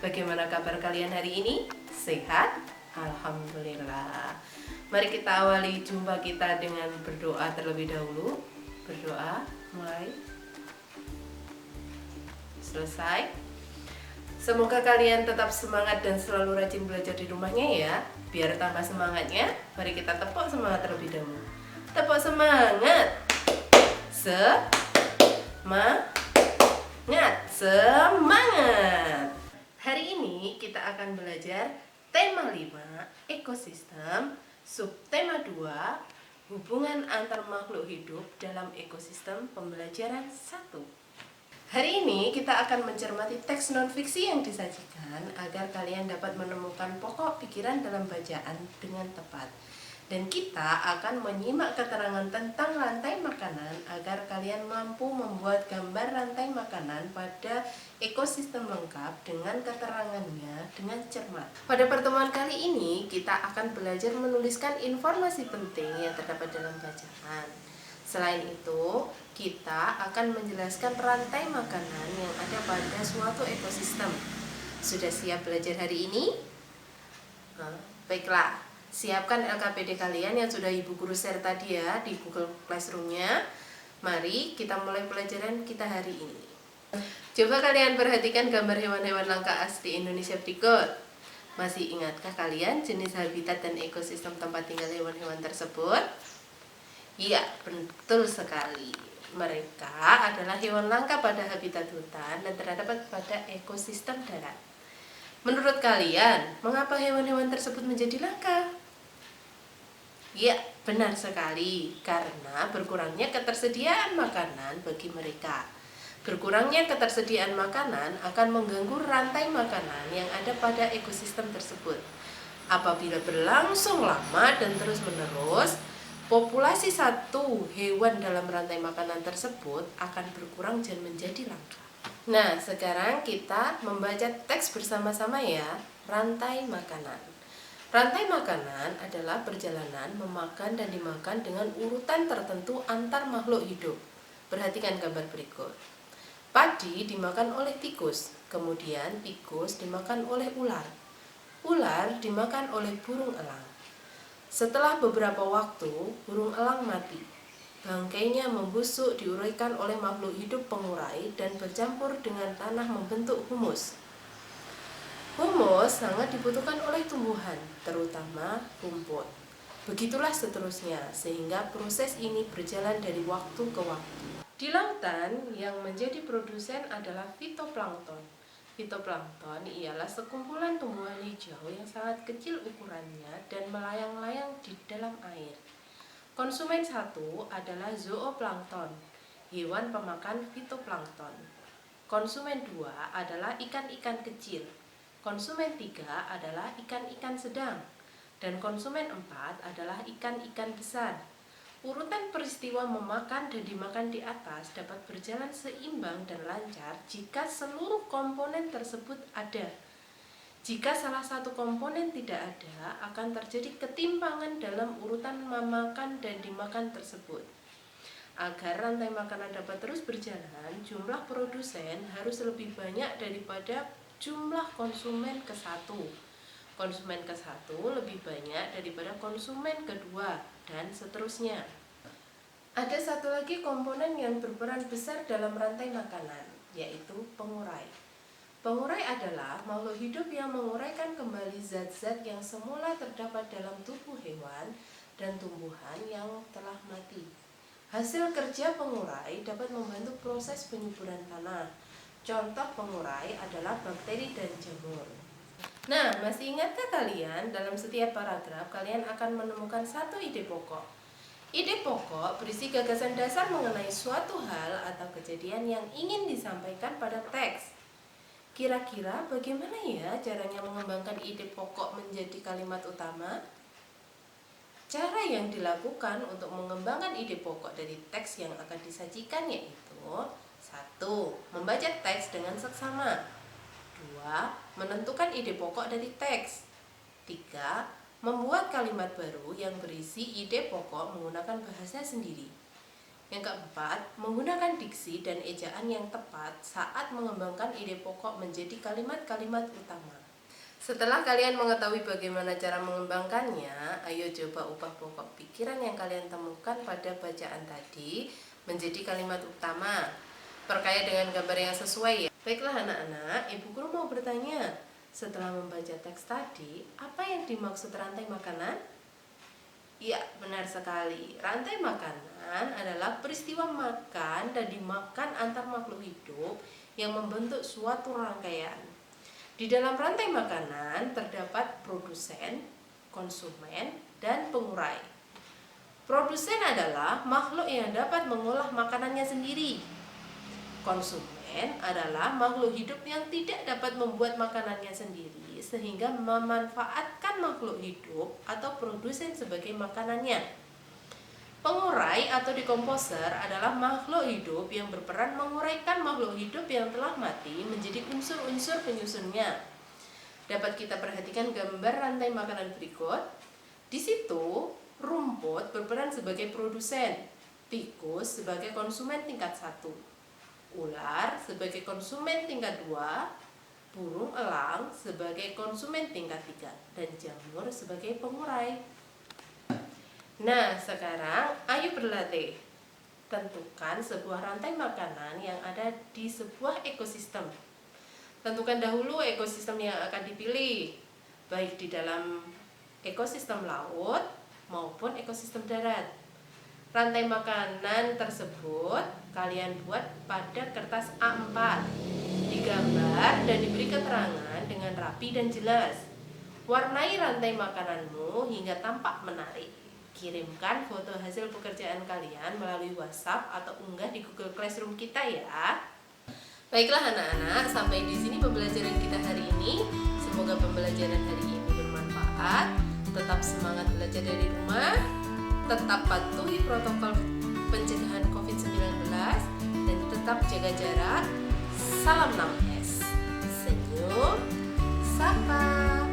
Bagaimana kabar kalian hari ini? Sehat? Alhamdulillah. Mari kita awali jumpa kita dengan berdoa terlebih dahulu. Berdoa, mulai. Selesai. Semoga kalian tetap semangat dan selalu rajin belajar di rumahnya ya. Biar tambah semangatnya, mari kita tepuk semangat terlebih dahulu. Tepuk semangat. Semangat. Hari ini kita akan belajar tema 5, ekosistem, subtema 2, hubungan antar makhluk hidup dalam ekosistem, pembelajaran 1. Hari ini kita akan mencermati teks non-fiksi yang disajikan agar kalian dapat menemukan pokok pikiran dalam bacaan dengan tepat. Dan kita akan menyimak keterangan tentang rantai makanan agar kalian mampu membuat gambar rantai makanan pada ekosistem lengkap dengan keterangannya dengan cermat. Pada pertemuan kali ini kita akan belajar menuliskan informasi penting yang terdapat dalam bacaan. Selain itu, kita akan menjelaskan rantai makanan yang ada pada suatu ekosistem. Sudah siap belajar hari ini? Baiklah, siapkan LKPD kalian yang sudah Ibu Guru share tadi ya di Google Classroom-nya. Mari kita mulai pelajaran kita hari ini. Coba kalian perhatikan gambar hewan-hewan langka asli Indonesia berikut. Masih ingatkah kalian jenis habitat dan ekosistem tempat tinggal hewan-hewan tersebut? Iya, betul sekali. Mereka adalah hewan langka pada habitat hutan dan terdapat pada ekosistem darat. Menurut kalian, mengapa hewan-hewan tersebut menjadi langka? Ya, benar sekali. Karena berkurangnya ketersediaan makanan bagi mereka. Berkurangnya ketersediaan makanan akan mengganggu rantai makanan yang ada pada ekosistem tersebut. Apabila berlangsung lama dan terus-menerus, populasi satu hewan dalam rantai makanan tersebut akan berkurang dan menjadi langka. Nah, sekarang kita membaca teks bersama-sama ya. Rantai makanan. Rantai makanan adalah perjalanan memakan dan dimakan dengan urutan tertentu antar makhluk hidup. Perhatikan gambar berikut. Padi dimakan oleh tikus, kemudian tikus dimakan oleh ular. Ular dimakan oleh burung elang. Setelah beberapa waktu, burung elang mati. Bangkainya membusuk diuraikan oleh makhluk hidup pengurai dan bercampur dengan tanah membentuk humus. Humus sangat dibutuhkan oleh tumbuhan, terutama rumput. Begitulah seterusnya, sehingga proses ini berjalan dari waktu ke waktu. Di lautan, yang menjadi produsen adalah fitoplankton. Fitoplankton ialah sekumpulan tumbuhan hijau yang sangat kecil ukurannya dan melayang-layang di dalam air. Konsumen satu adalah zooplankton, hewan pemakan fitoplankton. Konsumen dua adalah ikan-ikan kecil. Konsumen 3 adalah ikan-ikan sedang, dan konsumen 4 adalah ikan-ikan besar. Urutan peristiwa memakan dan dimakan di atas dapat berjalan seimbang dan lancar jika seluruh komponen tersebut ada. Jika salah satu komponen tidak ada, akan terjadi ketimpangan dalam urutan memakan dan dimakan tersebut. Agar rantai makanan dapat terus berjalan, jumlah produsen harus lebih banyak daripada jumlah konsumen ke-1. Konsumen ke-1 lebih banyak daripada konsumen kedua, dan seterusnya. Ada satu lagi komponen yang berperan besar dalam rantai makanan, yaitu pengurai. Pengurai adalah makhluk hidup yang menguraikan kembali zat-zat yang semula terdapat dalam tubuh hewan dan tumbuhan yang telah mati. Hasil kerja pengurai dapat membantu proses penyuburan tanah. Contoh pengurai adalah bakteri dan jamur. Nah, masih ingatkah kalian dalam setiap paragraf kalian akan menemukan satu ide pokok? Ide pokok berisi gagasan dasar mengenai suatu hal atau kejadian yang ingin disampaikan pada teks. Kira-kira bagaimana ya caranya mengembangkan ide pokok menjadi kalimat utama? Cara yang dilakukan untuk mengembangkan ide pokok dari teks yang akan disajikan yaitu 1. Membaca teks dengan seksama. 2. Menentukan ide pokok dari teks. 3. Membuat kalimat baru yang berisi ide pokok menggunakan bahasa sendiri. Yang keempat, menggunakan diksi dan ejaan yang tepat saat mengembangkan ide pokok menjadi kalimat-kalimat utama. Setelah kalian mengetahui bagaimana cara mengembangkannya, ayo coba ubah pokok pikiran yang kalian temukan pada bacaan tadi menjadi kalimat utama. Perkaya dengan gambar yang sesuai ya. Baiklah anak-anak, ibu guru mau bertanya, setelah membaca teks tadi, apa yang dimaksud rantai makanan? Ya, benar sekali. Rantai makanan adalah peristiwa makan dan dimakan antar makhluk hidup yang membentuk suatu rangkaian. Di dalam rantai makanan terdapat produsen, konsumen, dan pengurai. Produsen adalah makhluk yang dapat mengolah makanannya sendiri. Konsumen adalah makhluk hidup yang tidak dapat membuat makanannya sendiri sehingga memanfaatkan makhluk hidup atau produsen sebagai makanannya. Pengurai atau dekomposer adalah makhluk hidup yang berperan menguraikan makhluk hidup yang telah mati menjadi unsur-unsur penyusunnya. Dapat kita perhatikan gambar rantai makanan berikut. Di situ, rumput berperan sebagai produsen, tikus sebagai konsumen tingkat 1, ular sebagai konsumen tingkat 2, burung elang sebagai konsumen tingkat 3, dan jamur sebagai pengurai. Nah, sekarang ayo berlatih. Tentukan sebuah rantai makanan yang ada di sebuah ekosistem. Tentukan dahulu ekosistem yang akan dipilih, baik di dalam ekosistem laut maupun ekosistem darat. Rantai makanan tersebut kalian buat pada kertas A4, digambar dan diberi keterangan dengan rapi dan jelas. Warnai rantai makananmu hingga tampak menarik. Kirimkan foto hasil pekerjaan kalian melalui WhatsApp atau unggah di Google Classroom kita ya. Baiklah anak-anak, sampai di sini pembelajaran kita hari ini. Semoga pembelajaran hari ini bermanfaat. Tetap semangat belajar dari rumah. Tetap patuhi protokol pencegahan COVID-19 dan tetap jaga jarak. Salam 6S. Senyum, sapa.